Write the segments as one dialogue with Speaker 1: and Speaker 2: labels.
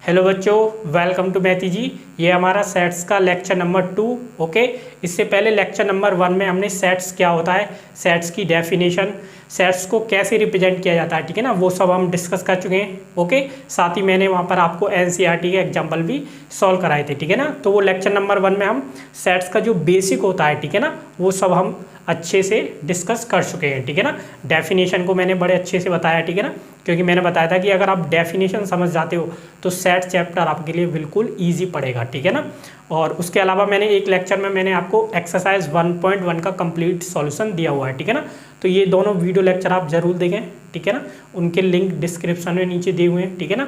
Speaker 1: Hello बच्चों, welcome to मैथी जी। ये हमारा सेट्स का लेक्चर नंबर 2। ओके, इससे पहले लेक्चर नंबर 1 में हमने सेट्स क्या होता है, सेट्स की डेफिनेशन, सेट्स को कैसे रिप्रेजेंट किया जाता है, ठीक है ना, वो सब हम डिस्कस कर चुके हैं। ओके, साथ ही मैंने वहाँ पर आपको एनसीईआरटी के एग्जाम्पल भी सॉल्व कराए थे, ठीक है ना। तो वो लेक्चर नंबर 1 में हम सेट्स का जो बेसिक होता है, ठीक है ना, वो सब हम अच्छे से डिस्कस कर चुके हैं, ठीक है ना। डेफिनेशन को मैंने बड़े अच्छे से बताया, ठीक है ना, क्योंकि मैंने बताया था कि अगर आप डेफिनेशन समझ जाते हो तो सेट चैप्टर आपके लिए बिल्कुल इजी पड़ेगा, ठीक है ना। और उसके अलावा मैंने एक लेक्चर में मैंने आपको एक्सरसाइज 1.1 का कंप्लीट सॉल्यूशन दिया हुआ है, ठीक है ना। तो ये दोनों वीडियो लेक्चर आप जरूर देखें, ठीक है ना, उनके लिंक डिस्क्रिप्शन में नीचे दिए हुए हैं, ठीक है ना।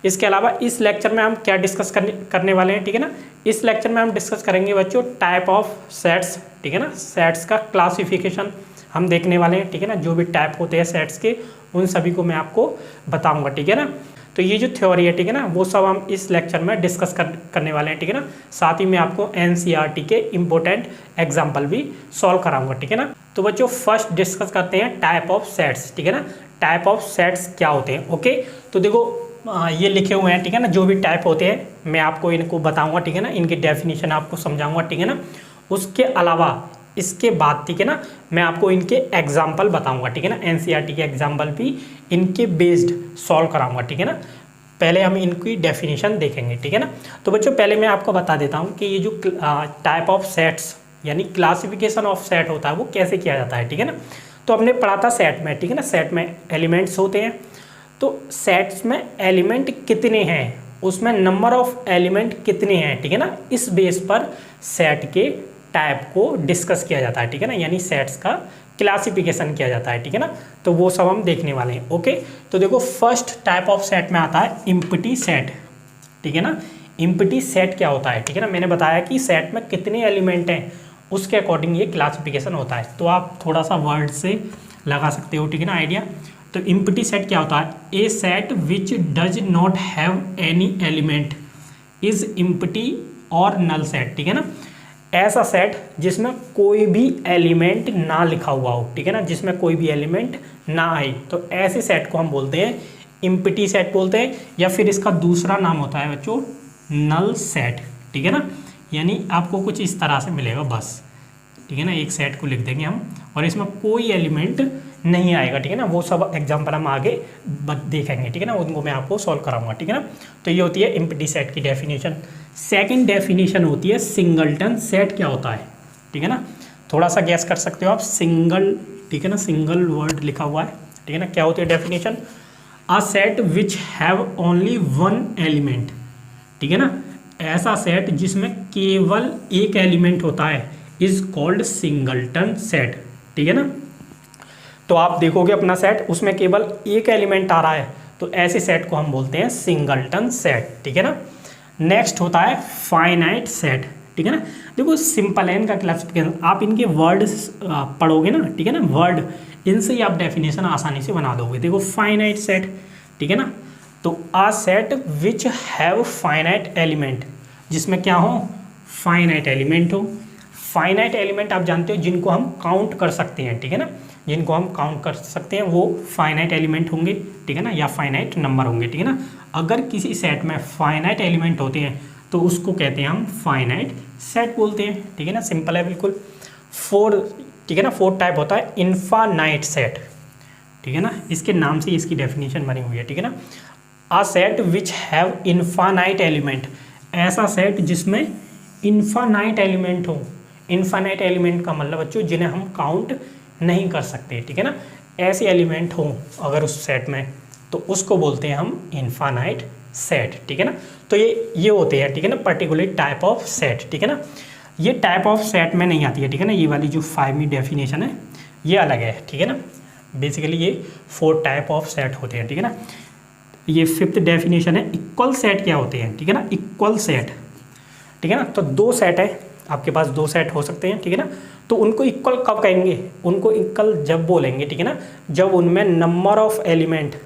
Speaker 1: इसके अलावा इस लेक्चर में हम क्या डिस्कस करने वाले हैं, ठीक है ना। इस लेक्चर में हम डिस्कस करेंगे बच्चों टाइप ऑफ सेट्स, ठीक है ना, सेट्स का क्लासिफिकेशन हम देखने वाले हैं, ठीक है ना। जो भी टाइप होते हैं सेट्स के उन सभी को मैं आपको बताऊंगा, ठीक है ना। तो ये जो थ्योरी है, ठीक है ना, वो सब हम इस लेक्चर में डिस्कस करने वाले हैं, ठीक है ना। साथ ही मैं आपको एनसीईआरटी के इंपॉर्टेंट एग्जाम्पल भी सॉल्व कराऊंगा, ठीक है ना। तो बच्चों फर्स्ट डिस्कस करते हैं टाइप ऑफ सेट्स, ठीक है ना। टाइप ऑफ सेट्स क्या होते हैं, ओके। तो देखो ये लिखे हुए हैं, ठीक है ना, जो भी टाइप होते हैं मैं आपको इनको बताऊंगा, ठीक है ना, इनकी डेफिनेशन आपको समझाऊंगा, ठीक है ना। उसके अलावा इसके बाद, ठीक है ना, मैं आपको इनके एग्जाम्पल बताऊंगा, ठीक है ना, एनसीईआरटी के एग्जाम्पल भी इनके बेस्ड सॉल्व कराऊंगा, ठीक है ना। पहले हम इनकी डेफिनेशन देखेंगे, ठीक है ना। तो बच्चों पहले मैं आपको बता देता हूँ कि ये जो टाइप ऑफ सेट्स यानी क्लासिफिकेशन ऑफ सेट होता है वो कैसे किया जाता है, ठीक है ना। तो हमने पढ़ा था सेट में, ठीक है ना, सेट में एलिमेंट्स होते हैं। तो सेट्स में एलिमेंट कितने हैं, उसमें नंबर ऑफ एलिमेंट कितने हैं, ठीक है ना, इस बेस पर सेट के टाइप को डिस्कस किया जाता है, ठीक है ना, यानी सेट्स का क्लासिफिकेशन किया जाता है, ठीक है ना। तो वो सब हम देखने वाले हैं, ओके। तो देखो फर्स्ट टाइप ऑफ सेट में आता है इम्प्टी सेट, ठीक है ना। इम्प्टी सेट क्या होता है, ठीक है ना, मैंने बताया कि सेट में कितने एलिमेंट हैं उसके अकॉर्डिंग ये क्लासिफिकेशन होता है। तो आप थोड़ा सा वर्ड से लगा सकते हो, ठीक है ना, आइडिया। तो इम्प्टी सेट क्या होता है, a set which does not have any element is empty और नल सेट, ठीक है ना। ऐसा सेट जिसमें कोई भी एलिमेंट ना लिखा हुआ हो, ठीक है ना, जिसमें कोई भी एलिमेंट ना आए, तो ऐसे सेट को हम बोलते हैं इम्प्टी सेट बोलते हैं, या फिर इसका दूसरा नाम होता है बच्चों नल सेट, ठीक है ना। यानी आपको कुछ इस तरह से मिलेगा बस, ठीक है ना, एक सेट को लिख देंगे हम और इसमें कोई एलिमेंट नहीं आएगा, ठीक है ना। वो सब एग्जाम्पल हम आगे देखेंगे, ठीक है ना, उनको मैं आपको सॉल्व कराऊंगा, ठीक है ना। तो ये होती है इम्प्टी सेट की डेफिनेशन। सेकंड डेफिनेशन होती है सिंगलटन सेट क्या होता है, ठीक है ना। थोड़ा सा गैस कर सकते हो आप, सिंगल, ठीक है ना, सिंगल वर्ड लिखा हुआ है, ठीक है ना। क्या होती है definition, a set which have only one element, ठीक है ना, ऐसा सेट जिसमें केवल एक एलिमेंट होता है इज कॉल्ड सिंगलटन सेट, ठीक है ना। तो आप देखोगे अपना सेट उसमें केवल एक एलिमेंट आ रहा है, तो ऐसे सेट को हम बोलते हैं सिंगलटन सेट, ठीक है ना। नेक्स्ट होता है फाइनाइट सेट, ठीक है ना। देखो सिंपल है इनका क्लासिफिकेशन, आप इनके वर्ड पढ़ोगे ना, ठीक है ना, वर्ड इनसे ही आप डेफिनेशन आसानी से बना दोगे। देखो फाइनाइट सेट, ठीक है ना, तो a set which have finite element, जिसमें क्या हो, फाइनाइट एलिमेंट हो। फाइनाइट एलिमेंट आप जानते हो जिनको हम काउंट कर सकते हैं, ठीक है ना, जिनको हम काउंट कर सकते हैं वो फाइनाइट एलिमेंट होंगे, ठीक है ना, या फाइनाइट नंबर होंगे, ठीक है ना। अगर किसी सेट में फाइनाइट एलिमेंट होते हैं तो उसको कहते हैं हम फाइनाइट सेट बोलते हैं, ठीक है ना, सिंपल है बिल्कुल। ठीक है ना, फोर्थ टाइप होता है इनफानाइट सेट, ठीक है ना, इसके नाम से इसकी डेफिनेशन बनी हुई है, ठीक है ना। A set which have infinite element, ऐसा सेट जिसमें इनफानाइट एलिमेंट हो। इनफानाइट एलिमेंट का मतलब बच्चों जिन्हें हम काउंट नहीं कर सकते, ठीक है ना, ऐसे एलिमेंट हो अगर उस सेट में, तो उसको बोलते हैं हम इनफानाइट सेट, ठीक है ना। तो ये होते हैं, ठीक है ना, पर्टिकुलर टाइप ऑफ सेट, ठीक है ना। ये टाइप ऑफ सेट में नहीं आती है, ठीक है ना, ये वाली जो 5वीं डेफिनेशन है ये अलग है, ठीक है ना। बेसिकली ये 4 टाइप ऑफ सेट होते हैं, ठीक है ना। ये 5th डेफिनेशन है इक्वल सेट क्या होते हैं, ठीक है ना, इक्वल सेट, ठीक है ना। तो 2 सेट है आपके पास, 2 सेट हो सकते हैं, ठीक है ना। तो उनको इक्वल कब कहेंगे, उनको इक्वल जब बोलेंगे, ठीक है ना, जब उनमें नंबर ऑफ एलिमेंट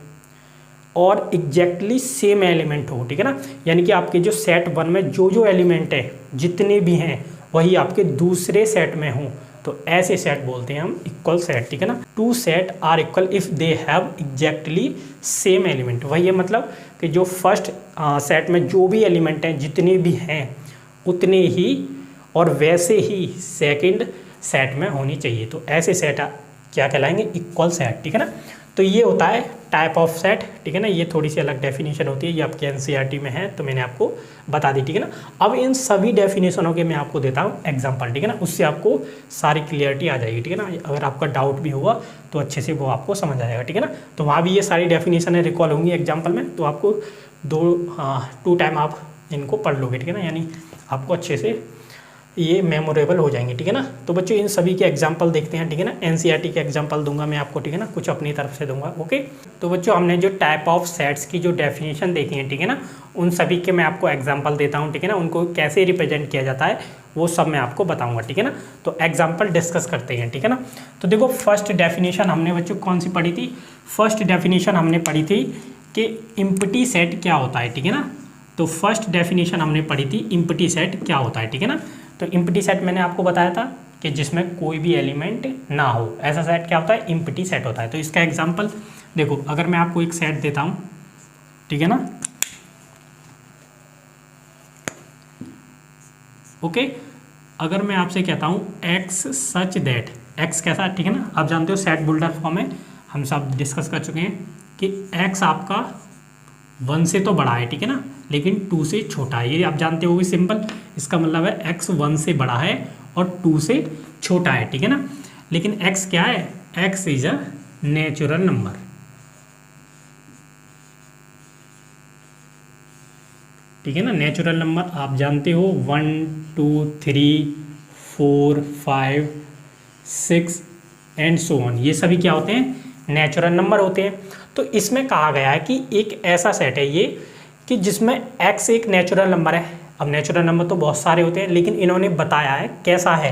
Speaker 1: और एग्जैक्टली सेम एलिमेंट हो, ठीक है ना। यानी कि आपके जो सेट 1 में जो एलिमेंट है जितने भी हैं वही आपके दूसरे सेट में हो, तो ऐसे सेट बोलते हैं हम इक्वल सेट, ठीक है ना। Two set are equal if they have exactly same element. वही है मतलब कि जो फर्स्ट सेट में जो भी एलिमेंट हैं, जितने भी हैं उतने ही और वैसे ही सेकंड सेट में होनी चाहिए। तो ऐसे सेट क्या कहलाएंगे, इक्वल सेट, ठीक है ना। तो ये होता है टाइप ऑफ सेट, ठीक है ना। ये थोड़ी सी अलग डेफिनेशन होती है, ये आपके एनसीईआरटी में है तो मैंने आपको बता दी, ठीक है ना। अब इन सभी डेफिनेशनों के मैं आपको देता हूँ एग्जांपल, ठीक है ना। उससे आपको सारी क्लियरिटी आ जाएगी, ठीक है ना। अगर आपका डाउट भी होगा तो अच्छे से वो आपको समझ आएगा, ठीक है ना। तो वहाँ भी ये सारी डेफिनेशन रिकॉल होंगी एग्जाम्पल में, तो आपको टू टाइम आप इनको पढ़ लोगे, ठीक है ना। यानी आपको अच्छे से ये मेमोरेबल हो जाएंगे, ठीक है ना। तो बच्चों इन सभी के एग्जांपल देखते हैं, ठीक है ना। एनसीईआरटी के एग्जांपल दूंगा मैं आपको, ठीक है ना, कुछ अपनी तरफ से दूंगा, ओके। तो बच्चों हमने जो टाइप ऑफ सेट्स की जो डेफिनेशन देखी है, ठीक है ना, उन सभी के मैं आपको एग्जांपल देता हूँ, ठीक है ना। उनको कैसे रिप्रेजेंट किया जाता है वो सब मैं आपको बताऊँगा, ठीक है ना। तो एग्जाम्पल डिस्कस करते हैं, ठीक है ना। तो देखो फर्स्ट डेफिनेशन हमने बच्चों कौन सी पढ़ी थी, फर्स्ट डेफिनेशन हमने पढ़ी थी कि इम्प्टी सेट क्या होता है, ठीक है ना। तो फर्स्ट डेफिनेशन हमने पढ़ी थी इम्प्टी सेट क्या होता है, ठीक है ना। तो इम्प्टी सेट मैंने आपको बताया था कि जिसमें कोई भी एलिमेंट ना हो, ऐसा सेट क्या होता है, इम्प्टी सेट होता है। तो इसका एग्जांपल देखो, अगर मैं आपको एक सेट देता हूं, ठीक है ना, ओके। अगर मैं आपसे कहता हूं एक्स सच दैट, एक्स कैसा, ठीक है ना। आप जानते हो सेट बिल्डर फॉर्म है, हम सब डिस्कस कर चुके हैं कि एक्स आपका 1 से तो बड़ा है, ठीक है ना, लेकिन 2 से छोटा है। ये आप जानते हो सिंपल, इसका मतलब है एक्स 1 से बड़ा है और 2 से छोटा है, ठीक है ना। लेकिन एक्स क्या है, x is a natural number, ठीक है ना। नेचुरल नंबर आप जानते हो 1 2 3 4 5 6 एंड सो ऑन, ये सभी क्या होते हैं, नेचुरल नंबर होते हैं। तो इसमें कहा गया है कि एक ऐसा सेट है ये कि जिसमें x एक नेचुरल नंबर है। अब नेचुरल नंबर तो बहुत सारे होते हैं, लेकिन इन्होंने बताया है कैसा है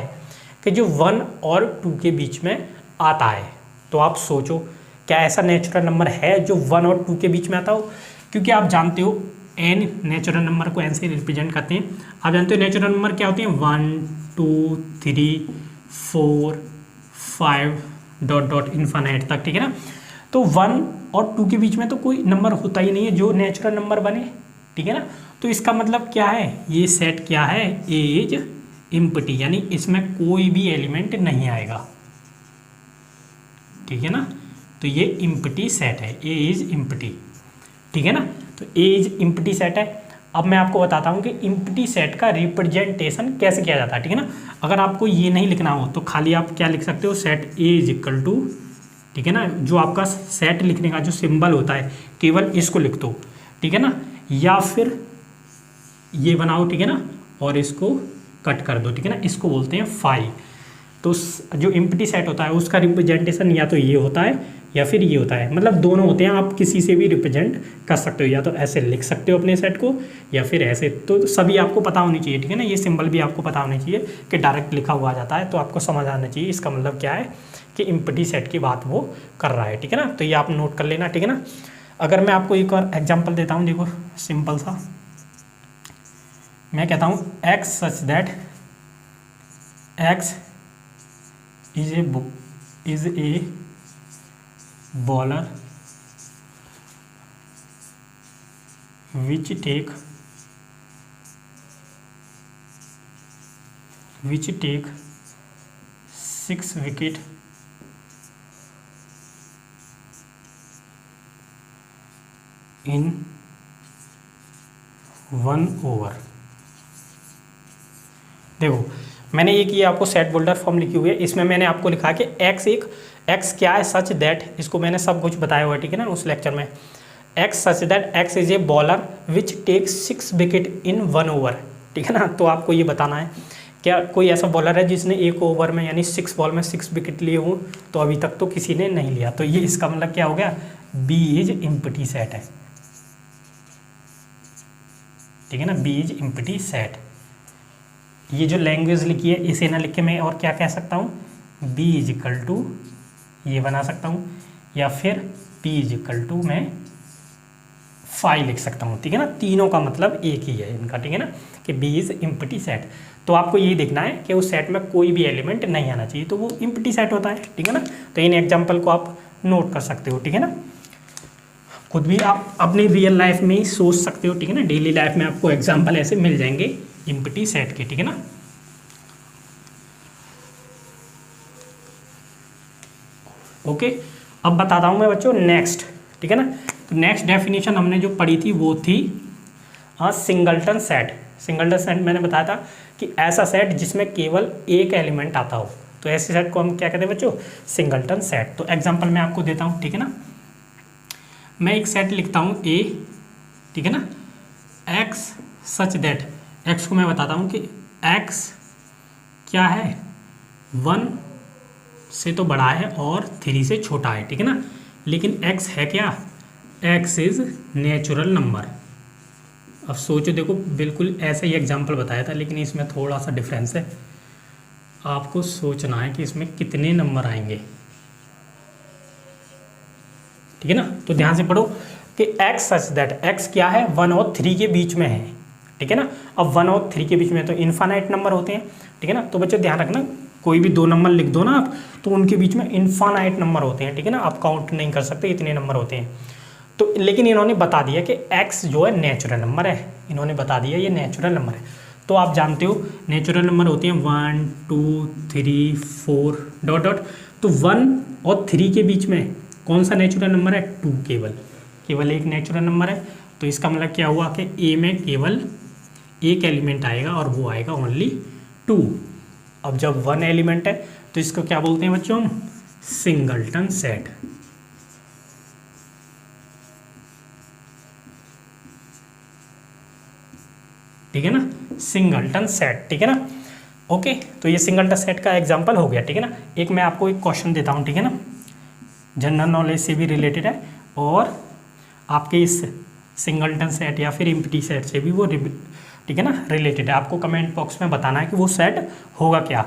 Speaker 1: कि जो 1 और 2 के बीच में आता है। तो आप सोचो क्या ऐसा नेचुरल नंबर है जो 1 और 2 के बीच में आता हो, क्योंकि आप जानते हो n नेचुरल नंबर को n से रिप्रेजेंट करते हैं। आप जानते हो नेचुरल नंबर क्या होते हैं, 1 2 3 4 5 डॉट डॉट इन्फिनिट तक, ठीक है ना। तो 1 और 2 के बीच में तो कोई नंबर होता ही नहीं है जो नेचुरल नंबर बने, ठीक है ना। तो इसका मतलब क्या है, ये सेट क्या है, ए इज इम्प्टी, यानी इसमें कोई भी एलिमेंट नहीं आएगा, ठीक है ना। तो ये इम्प्टी सेट है, ए इज इम्प्टी, ठीक है ना। तो ए इज इम्प्टी सेट है। अब मैं आपको बताता हूँ कि इम्प्टी सेट का रिप्रेजेंटेशन कैसे किया जाता है, ठीक है ना। अगर आपको ये नहीं लिखना हो तो खाली आप क्या लिख सकते हो, set A is equal to, ठीक है ना, जो आपका सेट लिखने का जो सिंबल होता है केवल इसको लिख दो, ठीक है ना। या फिर ये बनाओ, ठीक है ना, और इसको कट कर दो, ठीक है ना, इसको बोलते हैं फाई। तो जो इम्प्टी सेट होता है उसका रिप्रेजेंटेशन या तो ये होता है या फिर ये होता है, मतलब दोनों होते हैं। आप किसी से भी रिप्रेजेंट कर सकते हो, या तो ऐसे लिख सकते हो अपने सेट को या फिर ऐसे। तो सभी आपको पता होनी चाहिए, ठीक है ना। ये सिंबल भी आपको पता होनी चाहिए कि डायरेक्ट लिखा हुआ आ जाता है, तो आपको समझ आना चाहिए इसका मतलब क्या है कि इम्प्टी सेट की बात वो कर रहा है, ठीक है ना। तो ये आप नोट कर लेना, ठीक है ना। अगर मैं आपको एक और एग्जांपल देता हूँ, देखो सिंपल सा, मैं कहता हूँ x such that X is a bowler which take 6 wicket in 1 over। देखो मैंने एक ये आपको सेट बिल्डर फॉर्म लिखी हुई है, इसमें मैंने आपको लिखा कि एक्स क्या है, सच दैट, इसको मैंने सब कुछ बताया हुआ है, ठीक है ना, उस लेक्चर में। X such that X is a bowler which takes 6 wicket in 1 over, ठीक है ना। तो आपको ये बताना है क्या कोई ऐसा बॉलर है जिसने एक ओवर में यानी 6 बॉल में 6 विकेट लिए हों, तो अभी तक तो किसी ने नहीं लिया। तो ये इसका मतलब क्या हो गया, बी इज इम्प्टी सेट है, ठीक है ना, बी इज इम्प्टी सेट। ये जो लैंग्वेज लिखी है इसे ना लिख के मैं और क्या कह सकता हूँ, बी इज इक्वल टू ये बना सकता हूँ, या फिर पी इज इक्वल टू मैं 5 लिख सकता हूँ, ठीक है ना। तीनों का मतलब एक ही है इनका, ठीक है ना, कि बी इज एम्प्टी सेट। तो आपको यही देखना है कि उस सेट में कोई भी एलिमेंट नहीं आना चाहिए, तो वो एम्प्टी सेट होता है, ठीक है ना। तो इन एग्जाम्पल को आप नोट कर सकते हो, ठीक है ना। खुद भी आप अपनी रियल लाइफ में ही सोच सकते हो, ठीक है ना। डेली लाइफ में आपको एग्जाम्पल ऐसे मिल जाएंगे एम्प्टी सेट के, ठीक है ना। ओके, अब बताता हूँ मैं बच्चों नेक्स्ट, ठीक है ना। तो नेक्स्ट डेफिनेशन हमने जो पढ़ी थी वो थी सिंगलटन सेट। सिंगलटन सेट मैंने बताया था कि ऐसा सेट जिसमें केवल एक एलिमेंट आता हो, तो ऐसे सेट को हम क्या कहते हैं बच्चों, सिंगलटन सेट। तो एग्जांपल मैं आपको देता हूँ, ठीक है ना। मैं एक सेट लिखता हूँ ए, ठीक है ना, एक्स सच दैट, एक्स को मैं बताता हूँ कि एक्स क्या है, 1 से तो बड़ा है और 3 से छोटा है, ठीक है ना। लेकिन x है क्या, x इज नेचुरल नंबर। अब सोचो, देखो बिल्कुल ऐसा ही एग्जांपल बताया था, लेकिन इसमें थोड़ा सा डिफरेंस है। आपको सोचना है कि इसमें कितने नंबर आएंगे, ठीक है ना। तो ध्यान से पढ़ो कि x सच दैट, x क्या है, 1 और 3 के बीच में है, ठीक है ना। अब 1 और 3 के बीच में तो इनफाइनाइट नंबर होते हैं, ठीक है ना। तो बच्चों ध्यान रखना, कोई भी 2 नंबर लिख दो ना आप, तो उनके बीच में इनफाइनाइट नंबर होते हैं, ठीक है ना। आप काउंट नहीं कर सकते, इतने नंबर होते हैं। तो लेकिन इन्होंने बता दिया कि x जो है नेचुरल नंबर है, इन्होंने बता दिया ये नेचुरल नंबर है। तो आप जानते हो नेचुरल नंबर होते हैं 1 2 3 4 डॉट डॉट। तो 1 और 3 के बीच में कौन सा नेचुरल नंबर है, 2, केवल एक नेचुरल नंबर है। तो इसका मतलब क्या हुआ कि ए में केवल एक एलिमेंट आएगा और वो आएगा ओनली 2। अब जब 1 एलिमेंट है तो इसको क्या बोलते हैं बच्चों, हम सिंगलटन सेट। ठीक है ना, सिंगलटन सेट, ठीक है ना। ओके, तो ये सिंगलटन सेट का एग्जांपल हो गया, ठीक है ना। एक मैं आपको एक क्वेश्चन देता हूँ, ठीक है ना, जनरल नॉलेज से भी रिलेटेड है और आपके इस सिंगलटन सेट या फिर एम्प्टी सेट से भी वो ठीक है ना रिलेटेड है। आपको कमेंट बॉक्स में बताना है कि वो सेट होगा क्या।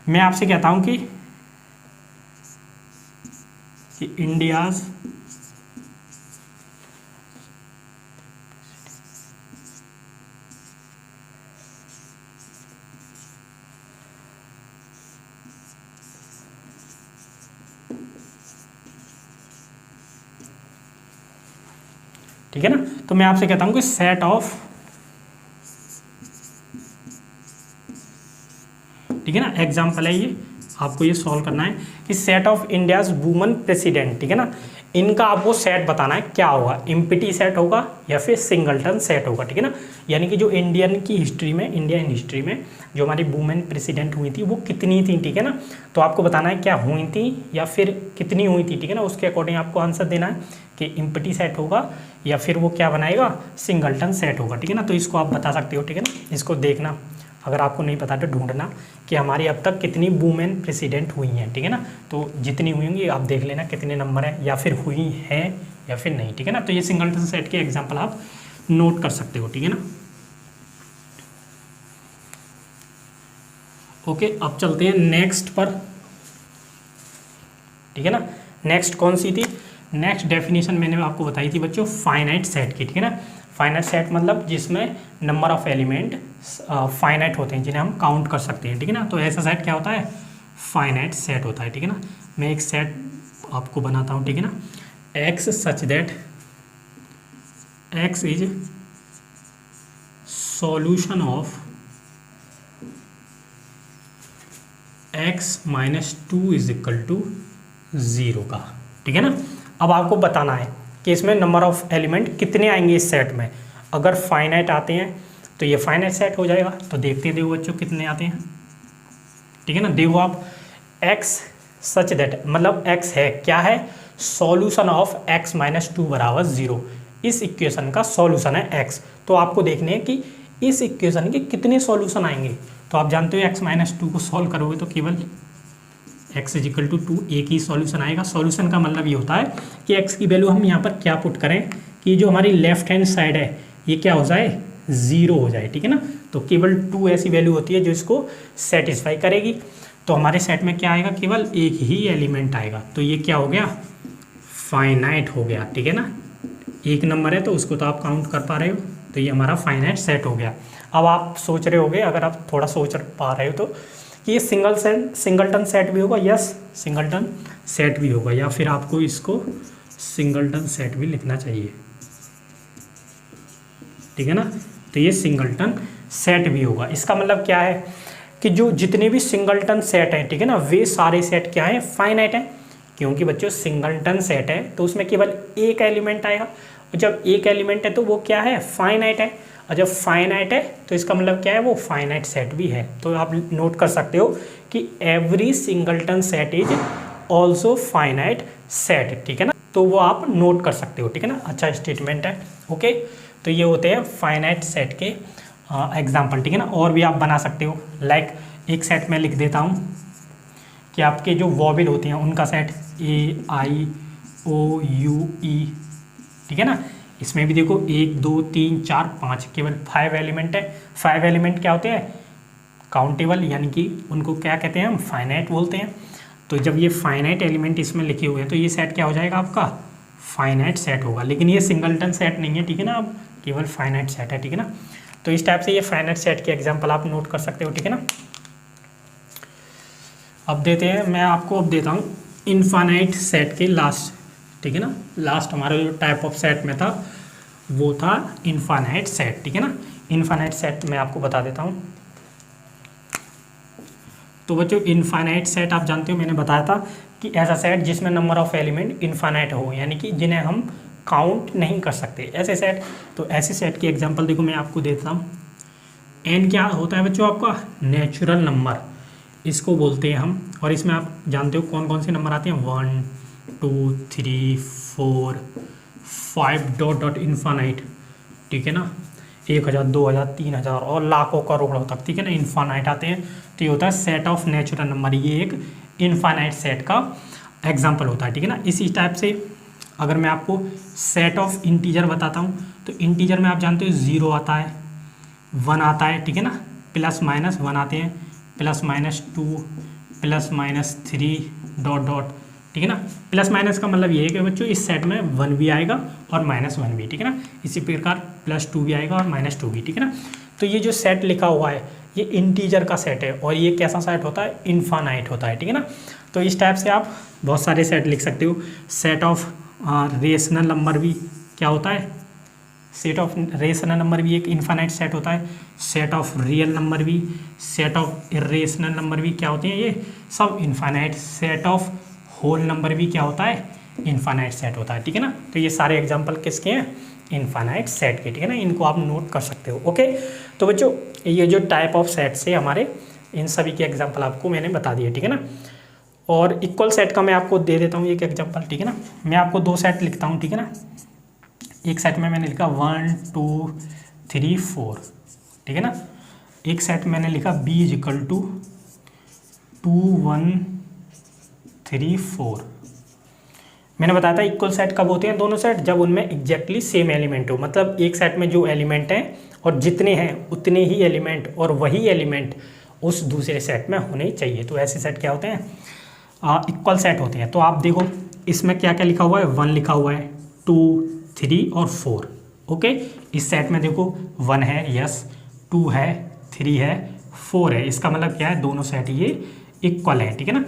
Speaker 1: मैं आपसे कहता हूँ कि इंडियाज ठीक है ना। तो मैं आपसे कहता हूं कि सेट ऑफ, ठीक है ना, एग्जाम्पल है ये, आपको ये सॉल्व करना है कि set of India's woman president, ठीक है ना, इनका आपको सेट बताना है क्या होगा, एम्प्टी सेट होगा या फिर सिंगलटन सेट होगा, ठीक है ना। यानी कि जो इंडियन की हिस्ट्री में, इंडियन हिस्ट्री में जो हमारी वुमेन प्रेसिडेंट हुई थी वो कितनी थी, ठीक है ना। तो आपको बताना है क्या हुई थी या फिर कितनी हुई थी, ठीक है ना। उसके अकॉर्डिंग आपको आंसर देना है कि एम्प्टी सेट होगा या फिर वो क्या बनाएगा, सिंगलटन सेट होगा, ठीक है ना। तो इसको आप बता सकते हो, ठीक है ना। इसको देखना, अगर आपको नहीं पता तो ढूंढना कि हमारी अब तक कितनी वुमेन प्रेसिडेंट हुई हैं, ठीक है ना। तो जितनी हुई होंगी आप देख लेना कितने नंबर है या फिर हुई हैं या फिर नहीं, ठीक है ना। तो ये सिंगलटन सेट के एग्जांपल आप नोट कर सकते हो, ठीक है ना। ओके, अब चलते हैं नेक्स्ट पर, ठीक है ना। नेक्स्ट कौन सी थी, नेक्स्ट डेफिनेशन मैंने आपको बताई थी बच्चों फाइनाइट सेट की, ठीक है ना। फाइनाइट सेट मतलब जिसमें नंबर ऑफ एलिमेंट फाइनाइट होते हैं, जिन्हें हम काउंट कर सकते हैं, ठीक है ना। तो ऐसा सेट क्या होता है, फाइनाइट सेट होता है, ठीक है ना। मैं एक सेट आपको बनाता हूँ, ठीक है ना, X such that X is solution of X minus 2 is equal to 0 का, ठीक है ना। अब आपको बताना है कि इसमें नंबर ऑफ एलिमेंट कितने आएंगे इस सेट में। अगर फाइनाइट आते हैं तो ये फाइनाइट सेट हो जाएगा। तो देखते देखो बच्चों कितने आते हैं, ठीक है ना। देखो आप x सच दैट मतलब x है क्या है, सॉल्यूशन ऑफ x माइनस 2 बराबर 0। इस इक्वेशन का सॉल्यूशन है x। तो आपको देखने हैं कि इस इक्वेशन के कितने सॉल्यूशन आएंगे। तो आप जानते हो x माइनस 2 को सॉल्व करोगे तो केवल x इज इक्वल टू 2 एक ही सॉल्यूशन आएगा। सॉल्यूशन का मतलब ये होता है कि x की वैल्यू हम यहाँ पर क्या पुट करें कि जो हमारी लेफ्ट हैंड साइड है ये क्या हो जाए, 0 हो जाए, ठीक है ना। तो केवल 2 ऐसी वैल्यू होती है जो इसको सेटिस्फाई करेगी। तो हमारे सेट में क्या आएगा, केवल एक ही एलिमेंट आएगा। तो ये क्या हो गया, फाइनाइट हो गया, ठीक है ना, एक नंबर है तो उसको तो आप काउंट कर पा रहे हो, तो ये हमारा फाइनाइट सेट हो गया। अब आप सोच रहे होगे, अगर आप थोड़ा सोच पा रहे हो तो, कि ये सिंगलटन सेट भी होगा। यस, सिंगलटन सेट भी होगा, या फिर आपको इसको सिंगलटन सेट भी लिखना चाहिए, ठीक है ना। तो ये सिंगलटन सेट भी होगा। इसका मतलब क्या है कि जो जितने भी सिंगलटन सेट हैं, ठीक है ना, वे सारे सेट क्या हैं, फाइनाइट हैं। क्योंकि बच्चों सिंगलटन सेट है तो उसमें केवल एक एलिमेंट आएगा, और जब एक एलिमेंट है तो वो क्या है, फाइनाइट है। और जब फाइनाइट है तो इसका मतलब क्या है, वो फाइनाइट सेट भी है। तो आप नोट कर सकते हो कि every singleton set is also finite set, ठीक है ना। तो वो आप नोट कर सकते हो, ठीक है ना। अच्छा स्टेटमेंट है, ओके। तो ये होते हैं फाइनाइट सेट के एग्जाम्पल, ठीक है ना। और भी आप बना सकते हो, लाइक एक सेट में लिख देता हूँ कि आपके जो वॉवेल होते हैं उनका सेट AIOUE, ठीक है ना। इसमें भी देखो 1 2 3 4 5 केवल 5 एलिमेंट है। 5 एलिमेंट क्या होते हैं, काउंटेबल, यानी कि उनको क्या कहते हैं हम, फाइनाइट बोलते हैं। तो जब ये फाइनाइट एलिमेंट इसमें लिखे हुए हैं तो ये सेट क्या हो जाएगा आपका, फाइनाइट सेट होगा। लेकिन ये सिंगलटन सेट नहीं है, ठीक है ना, अब केवल फाइनाइट सेट है, ठीक है ना। तो इस टाइप से ये फाइनाइट सेट के एग्जाम्पल आप नोट कर सकते हो, ठीक है ना। अब देते हैं, मैं आपको अब देता हूँ इनफाइनाइट सेट के लास्ट, ठीक है ना। लास्ट हमारा जो टाइप ऑफ सेट में था वो था इनफाइनाइट सेट, ठीक है ना। इनफाइनाइट सेट मैं आपको बता देता हूँ। तो बच्चों इनफाइनाइट सेट आप जानते हो, मैंने बताया था कि ऐसा सेट जिसमें नंबर ऑफ एलिमेंट इनफाइनाइट हो, यानी कि जिन्हें हम काउंट नहीं कर सकते, ऐसे सेट। तो ऐसे सेट की एग्जांपल देखो मैं आपको देता हूँ। एन क्या होता है बच्चों, आपका नेचुरल नंबर इसको बोलते हैं हम। और इसमें आप जानते हो कौन कौन से नंबर आते हैं, 1 2 3 4 5 डॉट डॉट इनफाइनाइट, ठीक है ना। 1000 2000 3000 और लाखों करोड़ों तक, ठीक है ना, इनफाइनाइट आते हैं। तो ये होता है सेट ऑफ नेचुरल नंबर, ये एक इनफाइनाइट सेट का एग्जाम्पल होता है, ठीक है ना। इसी टाइप से अगर मैं आपको सेट ऑफ इंटीजर बताता हूँ, तो इंटीजर में आप जानते हो 0 आता है, 1 आता है, ठीक है ना, प्लस माइनस 1 आते हैं, plus minus 2 plus minus 3 dot dot, ठीक है ना। प्लस माइनस का मतलब ये है कि बच्चों इस सेट में 1 भी आएगा और -1 भी, ठीक है ना। इसी प्रकार +2 भी आएगा और -2 भी, ठीक है ना। तो ये जो सेट लिखा हुआ है ये इंटीजर का सेट है, और ये कैसा सेट होता है, इनफाइनाइट होता है, ठीक है ना। तो इस टाइप से आप बहुत सारे सेट लिख सकते हो। सेट ऑफ रेशनल नंबर भी क्या होता है, सेट ऑफ रेशनल नंबर भी एक इनफाइनाइट सेट होता है। सेट ऑफ रियल नंबर भी, सेट ऑफ इरेशनल नंबर भी क्या होते हैं, ये सब infinite. Set of whole number भी क्या होता है, इनफाइनाइट सेट होता है, ठीक है ना। तो ये सारे एग्जांपल किसके हैं, इनफाइनाइट सेट के, ठीक है ना। इनको आप नोट कर सकते हो, ओके। तो बच्चों ये जो टाइप ऑफ सेट से हमारे इन सभी के एग्जाम्पल आपको मैंने बता दिए, ठीक है ना। और इक्वल सेट का मैं आपको दे देता हूँ एक एग्जाम्पल, ठीक है ना। मैं आपको 2 सेट लिखता हूँ, ठीक है ना। एक सेट में मैंने लिखा 1 2 3 4, ठीक है ना। एक सेट मैंने लिखा B = 2 1 3 4। मैंने बताया था इक्वल सेट कब होते हैं दोनों सेट, जब उनमें एग्जैक्टली सेम एलिमेंट हो। मतलब एक सेट में जो एलिमेंट हैं और जितने हैं उतने ही एलिमेंट और वही एलिमेंट उस दूसरे सेट में होने चाहिए। तो ऐसे सेट क्या होते हैं, इक्वल सेट होते हैं। तो आप देखो इसमें क्या क्या लिखा हुआ है, 1 लिखा हुआ है, 2 3 और 4, ओके। इस सेट में देखो 1 है, यस, 2 है, 3 है, 4 है। इसका मतलब क्या है, दोनों सेट ये इक्वल है, ठीक है ना।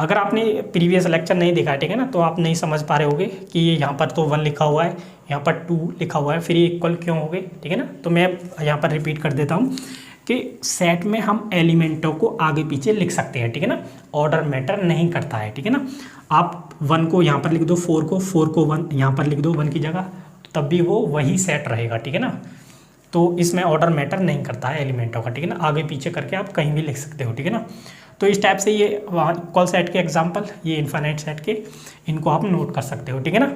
Speaker 1: अगर आपने प्रीवियस लेक्चर नहीं देखा है, ठीक है ना, तो आप नहीं समझ पा रहे होगे कि यहाँ पर तो 1 लिखा हुआ है, यहाँ पर 2 लिखा हुआ है, फिर ये इक्वल क्यों हो गए, ठीक है ना। तो मैं यहाँ पर रिपीट कर देता हूँ कि सेट में हम एलिमेंटों को आगे पीछे लिख सकते हैं, ठीक है ना। ऑर्डर मैटर नहीं करता है, ठीक है ना। आप 1 को यहाँ पर लिख दो, 4 को 1 यहाँ पर लिख दो 1 की जगह, तब भी वो वही सेट रहेगा, ठीक है ना। तो इसमें ऑर्डर मैटर नहीं करता है एलिमेंटों का, ठीक है ना। आगे पीछे करके आप कहीं भी लिख सकते हो, ठीक है ना। तो इस टाइप से ये इक्वल सेट के एग्जांपल, ये इनफाइनाइट सेट के, इनको आप नोट कर सकते हो, ठीक है ना।